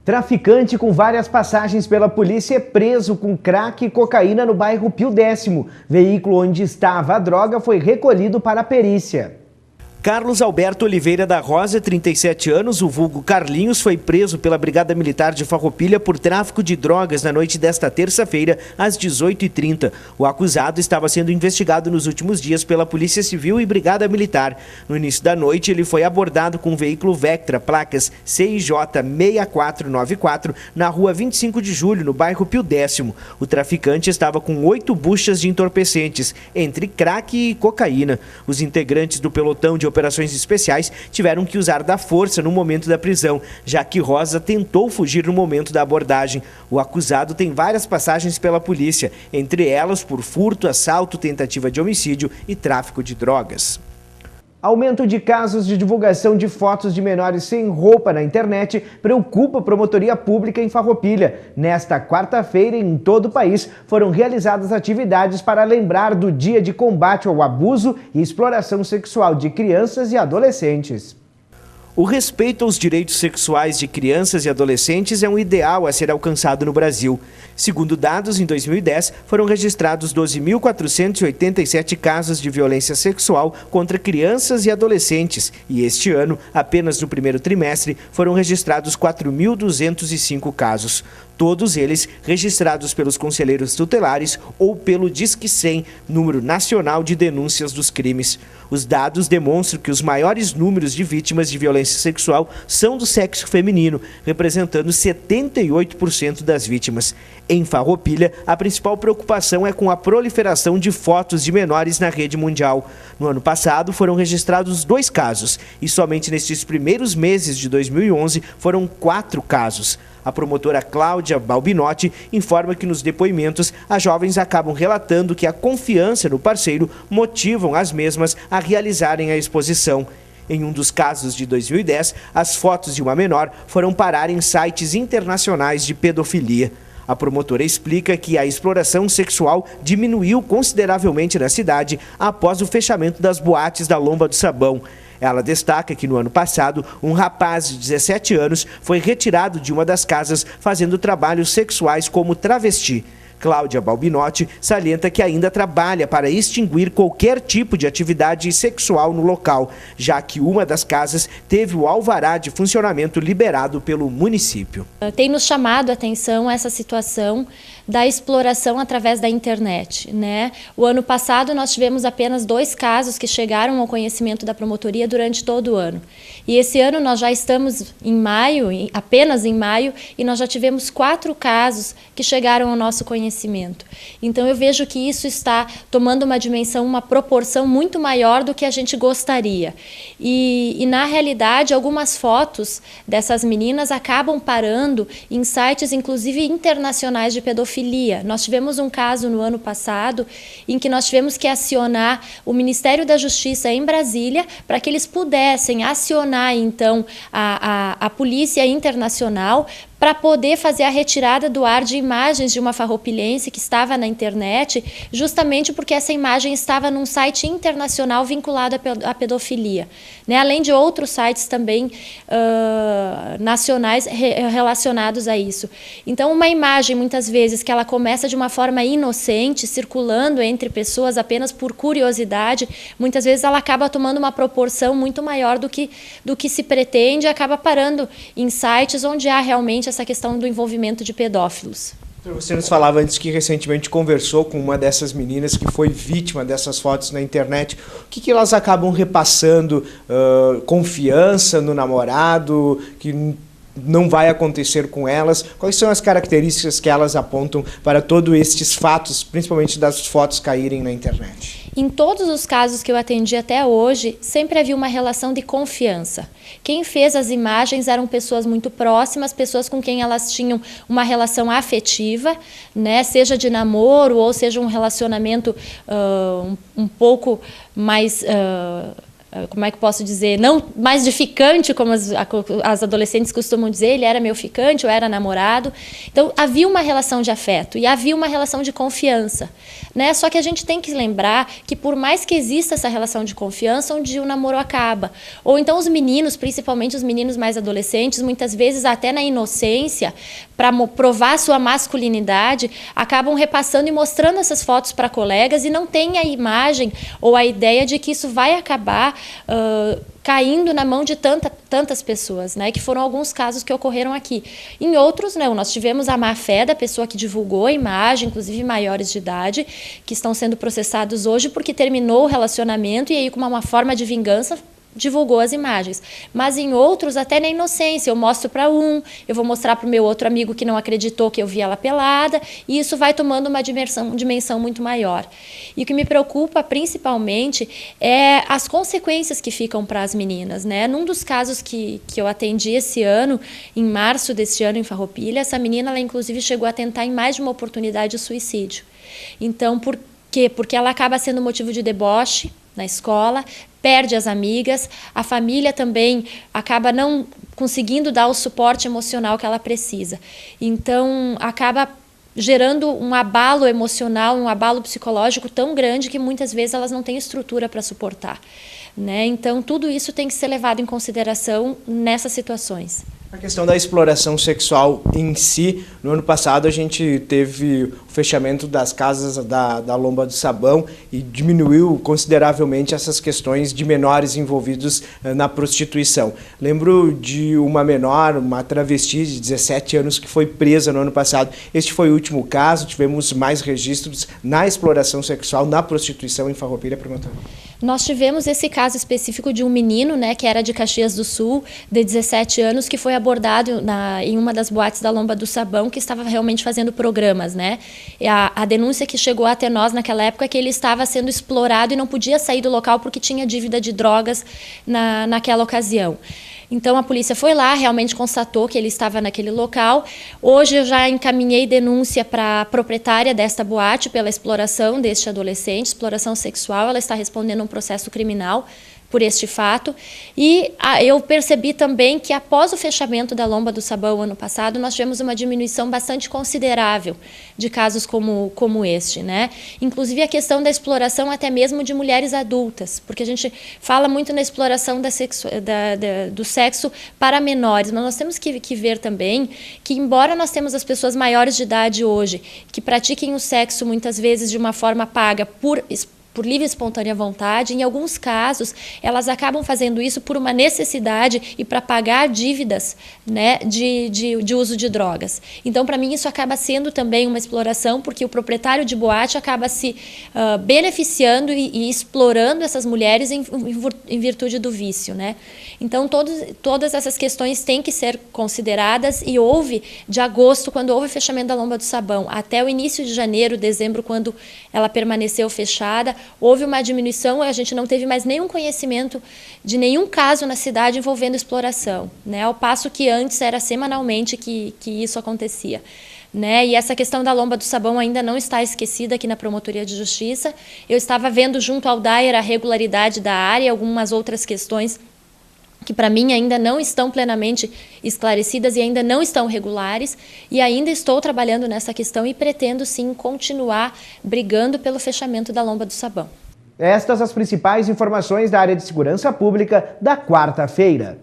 Traficante com várias passagens pela polícia é preso com crack e cocaína no bairro Pio Décimo. Veículo onde estava a droga foi recolhido para a perícia. Carlos Alberto Oliveira da Rosa, 37 anos, o vulgo Carlinhos, foi preso pela Brigada Militar de Farroupilha por tráfico de drogas na noite desta terça-feira, às 18h30. O acusado estava sendo investigado nos últimos dias pela Polícia Civil e Brigada Militar. No início da noite, ele foi abordado com um veículo Vectra, placas CIJ 6494, na rua 25 de julho, no bairro Pio Décimo. O traficante estava com 8 buchas de entorpecentes, entre crack e cocaína. Os integrantes do pelotão de operações especiais tiveram que usar da força no momento da prisão, já que Rosa tentou fugir no momento da abordagem. O acusado tem várias passagens pela polícia, entre elas por furto, assalto, tentativa de homicídio e tráfico de drogas. Aumento de casos de divulgação de fotos de menores sem roupa na internet preocupa a Promotoria Pública em Farroupilha. Nesta quarta-feira, em todo o país, foram realizadas atividades para lembrar do Dia de Combate ao Abuso e Exploração Sexual de Crianças e Adolescentes. O respeito aos direitos sexuais de crianças e adolescentes é um ideal a ser alcançado no Brasil. Segundo dados, em 2010, foram registrados 12.487 casos de violência sexual contra crianças e adolescentes. E este ano, apenas no primeiro trimestre, foram registrados 4.205 casos. Todos eles registrados pelos conselheiros tutelares ou pelo Disque 100, número nacional de denúncias dos crimes. Os dados demonstram que os maiores números de vítimas de violência sexual são do sexo feminino, representando 78% das vítimas. Em Farroupilha, a principal preocupação é com a proliferação de fotos de menores na rede mundial. No ano passado, foram registrados 2 casos e somente nestes primeiros meses de 2011 foram 4 casos. A promotora Cláudia Balbinotti informa que nos depoimentos as jovens acabam relatando que a confiança no parceiro motivam as mesmas a realizarem a exposição. Em um dos casos de 2010, as fotos de uma menor foram parar em sites internacionais de pedofilia. A promotora explica que a exploração sexual diminuiu consideravelmente na cidade após o fechamento das boates da Lomba do Sabão. Ela destaca que no ano passado, um rapaz de 17 anos foi retirado de uma das casas fazendo trabalhos sexuais como travesti. Cláudia Balbinotti salienta que ainda trabalha para extinguir qualquer tipo de atividade sexual no local, já que uma das casas teve o alvará de funcionamento liberado pelo município. Tem nos chamado a atenção essa situação da exploração através da internet, né? O ano passado nós tivemos apenas 2 casos que chegaram ao conhecimento da promotoria durante todo o ano. E esse ano nós já estamos em maio, apenas em maio, e nós já tivemos 4 casos que chegaram ao nosso conhecimento. Então eu vejo que isso está tomando uma dimensão, uma proporção muito maior do que a gente gostaria. E na realidade, algumas fotos dessas meninas acabam parando em sites, inclusive internacionais de pedofilia. Nós tivemos um caso no ano passado em que nós tivemos que acionar o Ministério da Justiça em Brasília para que eles pudessem acionar, então, a Polícia Internacional para poder fazer a retirada do ar de imagens de uma farroupilhense que estava na internet, justamente porque essa imagem estava num site internacional vinculado à pedofilia, né? Além de outros sites também nacionais relacionados a isso. Então, uma imagem, muitas vezes, que ela começa de uma forma inocente, circulando entre pessoas apenas por curiosidade, muitas vezes ela acaba tomando uma proporção muito maior do que se pretende e acaba parando em sites onde há realmente essa questão do envolvimento de pedófilos. Você nos falava antes que recentemente conversou com uma dessas meninas que foi vítima dessas fotos na internet. O que elas acabam repassando? Confiança no namorado, que não vai acontecer com elas? Quais são as características que elas apontam para todos estes fatos, principalmente das fotos caírem na internet? Em todos os casos que eu atendi até hoje, sempre havia uma relação de confiança. Quem fez as imagens eram pessoas muito próximas, pessoas com quem elas tinham uma relação afetiva, né? Seja de namoro ou seja um relacionamento um pouco mais como é que posso dizer, não mais de ficante, como as adolescentes costumam dizer, ele era meu ficante, eu era namorado. Então, havia uma relação de afeto e havia uma relação de confiança, né? Só que a gente tem que lembrar que por mais que exista essa relação de confiança, um dia o namoro acaba. Ou então os meninos, principalmente os meninos mais adolescentes, muitas vezes até na inocência, para provar sua masculinidade, acabam repassando e mostrando essas fotos para colegas e não tem a imagem ou a ideia de que isso vai acabar caindo na mão de tantas pessoas, né? Que foram alguns casos que ocorreram aqui. Em outros, não. Nós tivemos a má-fé da pessoa que divulgou a imagem, inclusive maiores de idade, que estão sendo processados hoje porque terminou o relacionamento e aí, como uma forma de vingança, divulgou as imagens. Mas em outros, até na inocência, eu mostro para eu vou mostrar para o meu outro amigo que não acreditou que eu vi ela pelada, e isso vai tomando uma dimensão muito maior. E o que me preocupa principalmente é as consequências que ficam para as meninas, né? Num dos casos que eu atendi esse ano, em março deste ano em Farroupilha, essa menina, ela inclusive chegou a tentar em mais de uma oportunidade de suicídio. Então, por quê? Porque ela acaba sendo motivo de deboche na escola, perde as amigas, a família também acaba não conseguindo dar o suporte emocional que ela precisa. Então, acaba gerando um abalo emocional, um abalo psicológico tão grande que muitas vezes elas não têm estrutura para suportar, né? Então, tudo isso tem que ser levado em consideração nessas situações. A questão da exploração sexual em si, no ano passado a gente teve o fechamento das casas da Lomba do Sabão e diminuiu consideravelmente essas questões de menores envolvidos na prostituição. Lembro de uma menor, uma travesti de 17 anos que foi presa no ano passado. Este foi o último caso, tivemos mais registros na exploração sexual, na prostituição em Farroupilha, promotor. Nós tivemos esse caso específico de um menino, né, que era de Caxias do Sul, de 17 anos, que foi abordado em uma das boates da Lomba do Sabão, que estava realmente fazendo programas, né? A denúncia que chegou até nós naquela época é que ele estava sendo explorado e não podia sair do local porque tinha dívida de drogas naquela ocasião. Então, a polícia foi lá, realmente constatou que ele estava naquele local. Hoje, eu já encaminhei denúncia para a proprietária desta boate pela exploração deste adolescente, exploração sexual. Ela está respondendo um processo criminal por este fato. E eu percebi também que após o fechamento da Lomba do Sabão ano passado, nós tivemos uma diminuição bastante considerável de casos como este, né? Inclusive a questão da exploração até mesmo de mulheres adultas, porque a gente fala muito na exploração do sexo para menores, mas nós temos que ver também que, embora nós temos as pessoas maiores de idade hoje, que pratiquem o sexo muitas vezes de uma forma paga por livre e espontânea vontade, em alguns casos, elas acabam fazendo isso por uma necessidade e para pagar dívidas, né, de uso de drogas. Então, para mim, isso acaba sendo também uma exploração, porque o proprietário de boate acaba se beneficiando e explorando essas mulheres em virtude do vício, né? Então, todas essas questões têm que ser consideradas, e houve, de agosto, quando houve o fechamento da Lomba do Sabão, até o início de janeiro, dezembro, quando ela permaneceu fechada, houve uma diminuição, a gente não teve mais nenhum conhecimento de nenhum caso na cidade envolvendo exploração, né? Ao passo que antes era semanalmente que isso acontecia, né? E essa questão da Lomba do Sabão ainda não está esquecida aqui na Promotoria de Justiça. Eu estava vendo junto ao DAER a regularidade da área e algumas outras questões que para mim ainda não estão plenamente esclarecidas e ainda não estão regulares, e ainda estou trabalhando nessa questão e pretendo sim continuar brigando pelo fechamento da Lomba do Sabão. Estas as principais informações da área de segurança pública da quarta-feira.